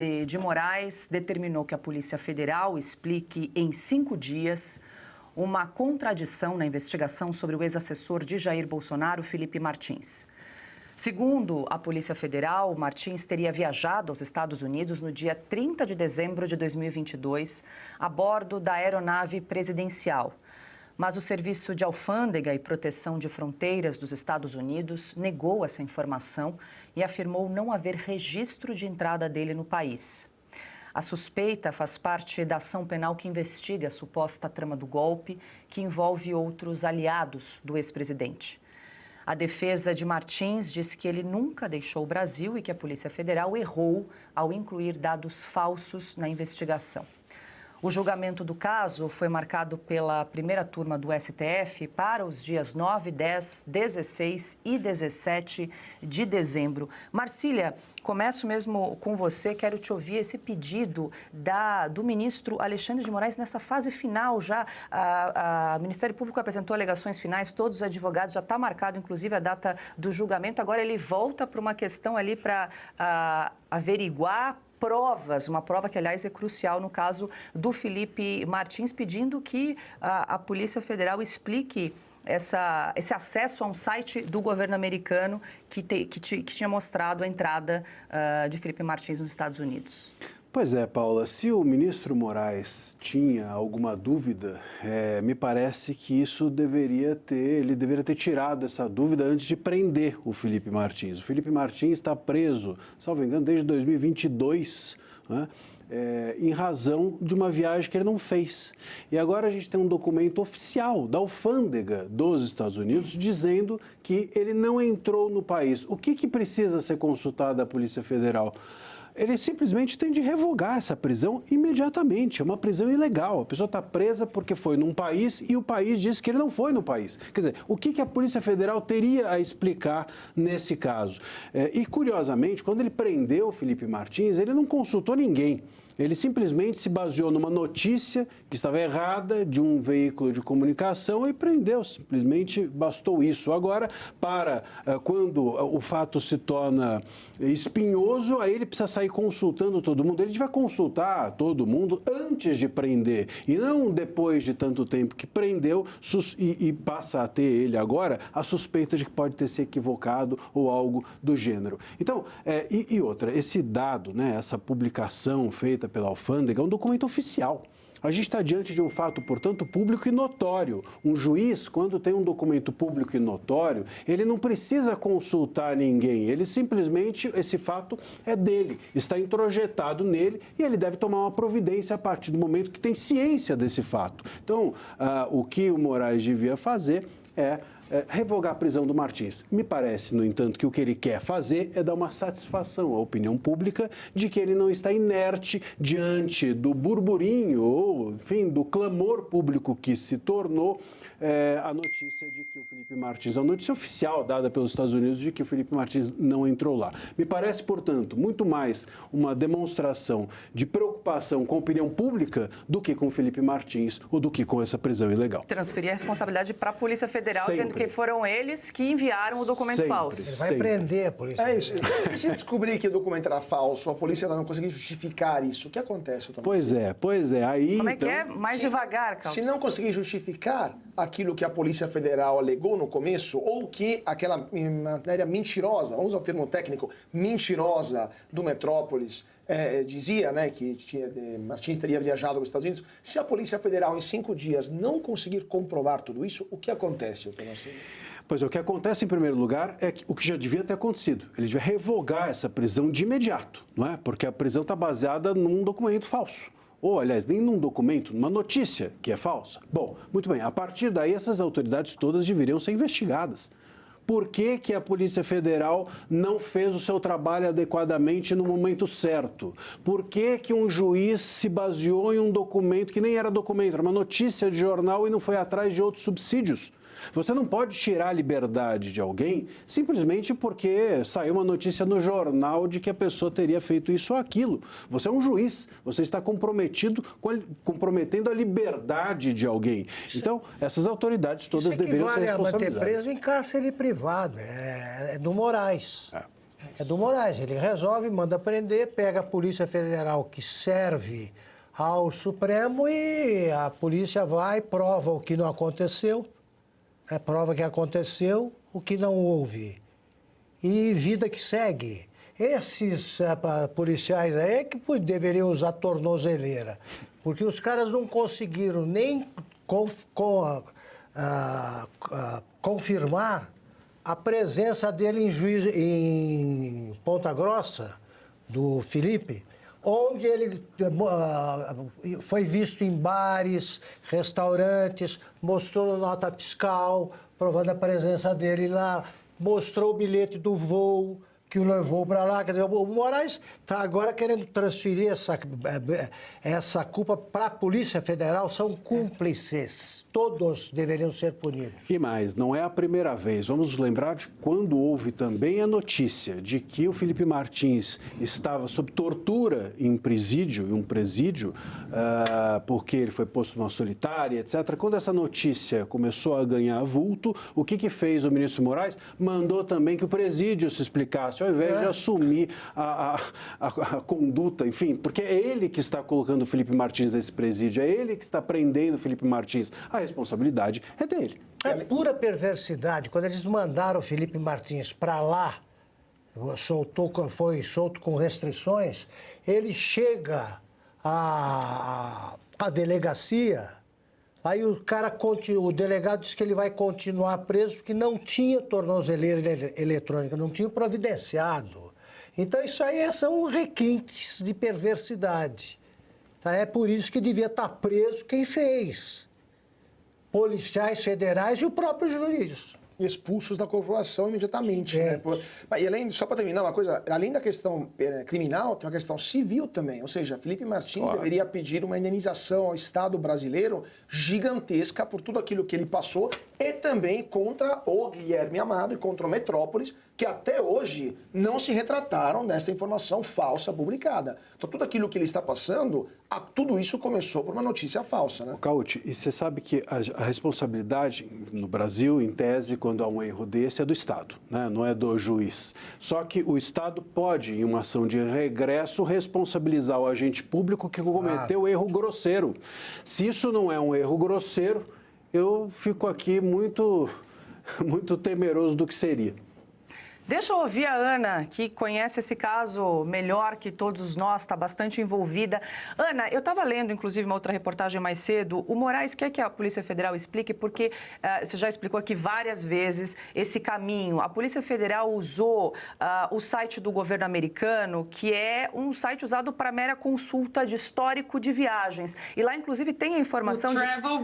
de Moraes determinou que a Polícia Federal explique em 5 dias uma contradição na investigação sobre o ex-assessor de Jair Bolsonaro, Felipe Martins. Segundo a Polícia Federal, Martins teria viajado aos Estados Unidos no dia 30 de dezembro de 2022 a bordo da aeronave presidencial. Mas o Serviço de Alfândega e Proteção de Fronteiras dos Estados Unidos negou essa informação e afirmou não haver registro de entrada dele no país. A suspeita faz parte da ação penal que investiga a suposta trama do golpe, que envolve outros aliados do ex-presidente. A defesa de Martins diz que ele nunca deixou o Brasil e que a Polícia Federal errou ao incluir dados falsos na investigação. O julgamento do caso foi marcado pela primeira turma do STF para os dias 9, 10, 16 e 17 de dezembro. Marcília, começo mesmo com você, quero te ouvir esse pedido do ministro Alexandre de Moraes nessa fase final já. O Ministério Público apresentou alegações finais, todos os advogados, já está marcado inclusive a data do julgamento, agora ele volta para uma questão ali para averiguar provas, uma prova que, aliás, é crucial no caso do Felipe Martins, pedindo que a Polícia Federal explique esse acesso a um site do governo americano que tinha mostrado a entrada de Felipe Martins nos Estados Unidos. Pois é, Paula, se o ministro Moraes tinha alguma dúvida, me parece que ele deveria ter tirado essa dúvida antes de prender o Felipe Martins. O Felipe Martins está preso, salvo engano, desde 2022, né? Em razão de uma viagem que ele não fez. E agora a gente tem um documento oficial da alfândega dos Estados Unidos dizendo que ele não entrou no país. O que precisa ser consultado à Polícia Federal? Ele simplesmente tem de revogar essa prisão imediatamente. É uma prisão ilegal. A pessoa está presa porque foi num país e o país disse que ele não foi no país. Quer dizer, o que a Polícia Federal teria a explicar nesse caso? E, curiosamente, quando ele prendeu o Felipe Martins, ele não consultou ninguém. Ele simplesmente se baseou numa notícia que estava errada de um veículo de comunicação e prendeu. Simplesmente bastou isso. Agora, quando o fato se torna espinhoso, aí ele precisa sair consultando todo mundo. Ele vai consultar todo mundo antes de prender e não depois de tanto tempo que prendeu e passa a ter ele agora a suspeita de que pode ter se equivocado ou algo do gênero. Então, outra, esse dado, né, essa publicação feita pela alfândega é um documento oficial. A gente está diante de um fato, portanto, público e notório. Um juiz, quando tem um documento público e notório, ele não precisa consultar ninguém. Ele simplesmente, esse fato é dele, está introjetado nele e ele deve tomar uma providência a partir do momento que tem ciência desse fato. Então, o que o Moraes devia fazer é revogar a prisão do Martins. Me parece, no entanto, que o que ele quer fazer é dar uma satisfação à opinião pública de que ele não está inerte diante do burburinho ou, enfim, do clamor público que se tornou a notícia de que o Felipe Martins, a notícia oficial dada pelos Estados Unidos de que o Felipe Martins não entrou lá. Me parece, portanto, muito mais uma demonstração de preocupação com a opinião pública do que com o Felipe Martins ou do que com essa prisão ilegal. Transferir a responsabilidade para a Polícia Federal, dizendo que foram eles que enviaram o documento falso. Ele vai prender a polícia. É isso. E se descobrir que o documento era falso, a polícia não conseguir justificar isso, o que acontece, doutor? Pois é. Aí, como é que é? Mais devagar, Carlos. Se não conseguir justificar aquilo que a Polícia Federal alegou no começo, ou que aquela matéria mentirosa, vamos usar o termo técnico, mentirosa do Metrópolis, dizia, né, que Martins teria viajado aos Estados Unidos. Se a Polícia Federal em 5 dias não conseguir comprovar tudo isso, o que acontece, doutor Marcelo? Pois é, o que acontece em primeiro lugar é o que já devia ter acontecido. Ele devia revogar essa prisão de imediato, não é? Porque a prisão está baseada num documento falso. Ou, aliás, nem num documento, numa notícia que é falsa. Bom, muito bem, a partir daí essas autoridades todas deveriam ser investigadas. Por que a Polícia Federal não fez o seu trabalho adequadamente no momento certo? Por que um juiz se baseou em um documento que nem era documento, era uma notícia de jornal e não foi atrás de outros subsídios? Você não pode tirar a liberdade de alguém simplesmente porque saiu uma notícia no jornal de que a pessoa teria feito isso ou aquilo. Você é um juiz, você está comprometendo a liberdade de alguém. Então, essas autoridades todas deveriam ser responsabilizadas. Manter preso em cárcere privado, é do Moraes. É do Moraes. Ele resolve, manda prender, pega a Polícia Federal que serve ao Supremo e a polícia vai, prova o que não aconteceu, prova que aconteceu, o que não houve. E vida que segue. Esses policiais aí que deveriam usar tornozeleira, porque os caras não conseguiram nem confirmar a presença dele em Ponta Grossa, do Felipe, onde ele foi visto em bares, restaurantes, mostrou nota fiscal, provando a presença dele lá, mostrou o bilhete do voo que o levou para lá. Quer dizer, o Moraes está agora querendo transferir essa culpa para a Polícia Federal. São cúmplices. Todos deveriam ser punidos. E mais, não é a primeira vez. Vamos lembrar de quando houve também a notícia de que o Felipe Martins estava sob tortura em um presídio, porque ele foi posto numa solitária, etc. Quando essa notícia começou a ganhar vulto, o que fez o ministro Moraes? Mandou também que o presídio se explicasse, ao invés de assumir a conduta, enfim, porque é ele que está colocando o Felipe Martins nesse presídio, é ele que está prendendo o Felipe Martins. A responsabilidade é dele. É pura perversidade. Quando eles mandaram o Felipe Martins para lá, foi solto com restrições, ele chega à delegacia, aí o delegado diz que ele vai continuar preso porque não tinha tornozeleira eletrônica, não tinha providenciado. Então isso aí são requintes de perversidade. Tá? É por isso que devia estar preso quem fez. Policiais federais e o próprio juiz. Expulsos da corporação imediatamente. Né? E além, só para terminar uma coisa, além da questão criminal, tem uma questão civil também. Ou seja, Felipe Martins deveria pedir uma indenização ao Estado brasileiro gigantesca por tudo aquilo que ele passou e também contra o Guilherme Amado e contra o Metrópolis, que até hoje não se retrataram dessa informação falsa publicada. Então, tudo aquilo que ele está passando, tudo isso começou por uma notícia falsa, né? Cauti, e você sabe que a responsabilidade no Brasil, em tese, quando há um erro desse, é do Estado, né? Não é do juiz. Só que o Estado pode, em uma ação de regresso, responsabilizar o agente público que cometeu erro grosseiro. Se isso não é um erro grosseiro, eu fico aqui muito temeroso do que seria. Deixa eu ouvir a Ana, que conhece esse caso melhor que todos nós, está bastante envolvida. Ana, eu estava lendo, inclusive, uma outra reportagem mais cedo. O Moraes quer que a Polícia Federal explique, porque você já explicou aqui várias vezes esse caminho. A Polícia Federal usou o site do governo americano, que é um site usado para mera consulta de histórico de viagens. E lá, inclusive, tem a informação do Travel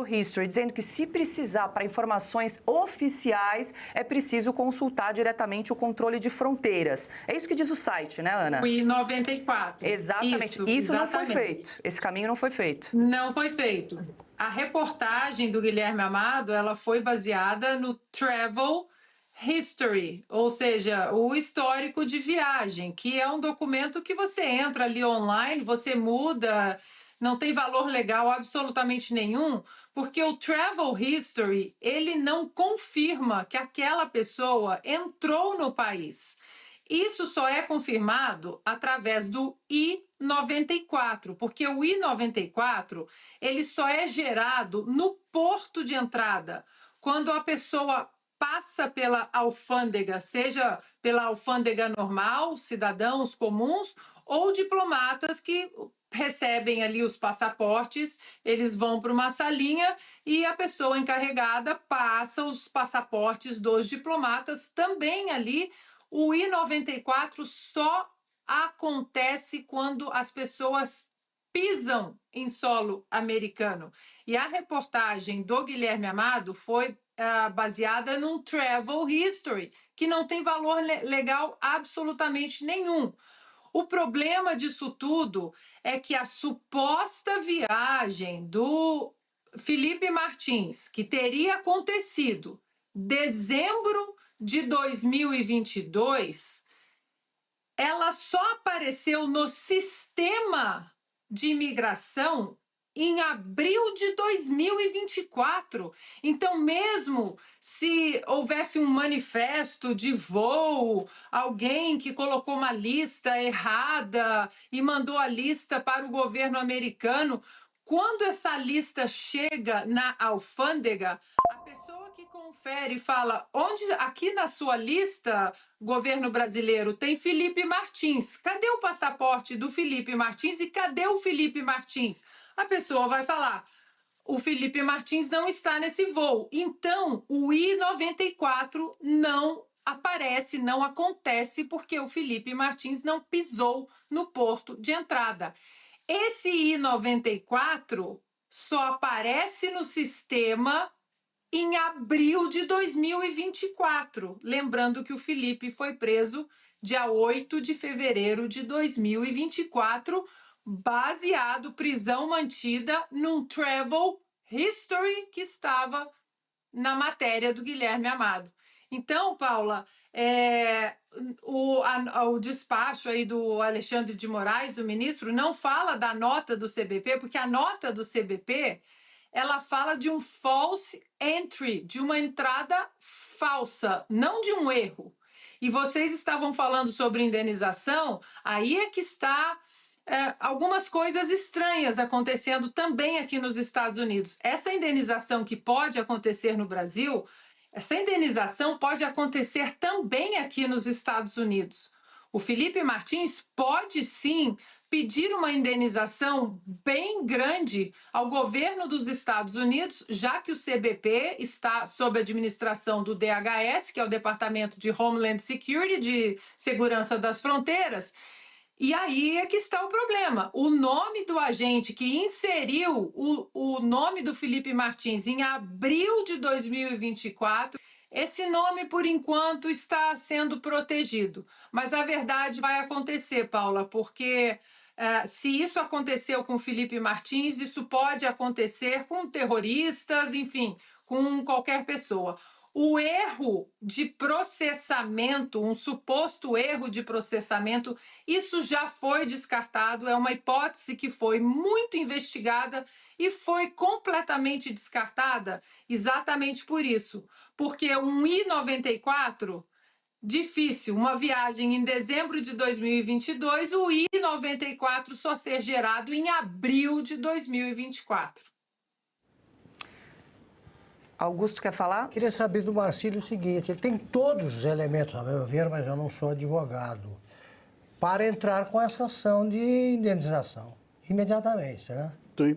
History, dizendo que se precisar para informações oficiais, é preciso consultar diretamente o controle de fronteiras. É isso que diz o site, né, Ana? O I-94. Exatamente. Isso não foi feito. Esse caminho não foi feito. Não foi feito. A reportagem do Guilherme Amado, ela foi baseada no Travel History, ou seja, o histórico de viagem, que é um documento que você entra ali online, você muda, não tem valor legal absolutamente nenhum, porque o Travel History, ele não confirma que aquela pessoa entrou no país. Isso só é confirmado através do I-94, porque o I-94, ele só é gerado no porto de entrada, quando a pessoa passa pela alfândega, seja pela alfândega normal, cidadãos comuns, ou diplomatas que recebem ali os passaportes, eles vão para uma salinha e a pessoa encarregada passa os passaportes dos diplomatas também ali. O I-94 só acontece quando as pessoas pisam em solo americano. E a reportagem do Guilherme Amado foi baseada num Travel History, que não tem valor legal absolutamente nenhum. O problema disso tudo é que a suposta viagem do Felipe Martins, que teria acontecido em dezembro de 2022, ela só apareceu no sistema de imigração em abril de 2024. Então, mesmo se houvesse um manifesto de voo, alguém que colocou uma lista errada e mandou a lista para o governo americano, quando essa lista chega na alfândega, a pessoa que confere fala: onde aqui na sua lista, governo brasileiro, tem Felipe Martins. Cadê o passaporte do Felipe Martins e cadê o Felipe Martins? A pessoa vai falar: o Felipe Martins não está nesse voo. Então, o I-94 não aparece, não acontece, porque o Felipe Martins não pisou no porto de entrada. Esse I-94 só aparece no sistema em abril de 2024. Lembrando que o Felipe foi preso dia 8 de fevereiro de 2024, baseado, prisão mantida num travel history que estava na matéria do Guilherme Amado. Então, Paula, o despacho aí do Alexandre de Moraes, do ministro, não fala da nota do CBP, porque a nota do CBP ela fala de um false entry, de uma entrada falsa, não de um erro. E vocês estavam falando sobre indenização, aí é que está algumas coisas estranhas acontecendo também aqui nos Estados Unidos. Essa indenização que pode acontecer no Brasil, essa indenização pode acontecer também aqui nos Estados Unidos. O Felipe Martins pode sim pedir uma indenização bem grande ao governo dos Estados Unidos, já que o CBP está sob a administração do DHS, que é o Departamento de Homeland Security, de Segurança das Fronteiras. E aí é que está o problema. O nome do agente que inseriu o nome do Felipe Martins em abril de 2024, esse nome, por enquanto, está sendo protegido. Mas a verdade vai acontecer, Paula, porque se isso aconteceu com o Felipe Martins, isso pode acontecer com terroristas, enfim, com qualquer pessoa. O erro de processamento, um suposto erro de processamento, isso já foi descartado, é uma hipótese que foi muito investigada e foi completamente descartada exatamente por isso. Porque um I-94, difícil, uma viagem em dezembro de 2022, o I-94 só ser gerado em abril de 2024. Augusto quer falar? Queria saber do Marcílio o seguinte: ele tem todos os elementos, a meu ver, mas eu não sou advogado, para entrar com essa ação de indenização imediatamente, né? Sim.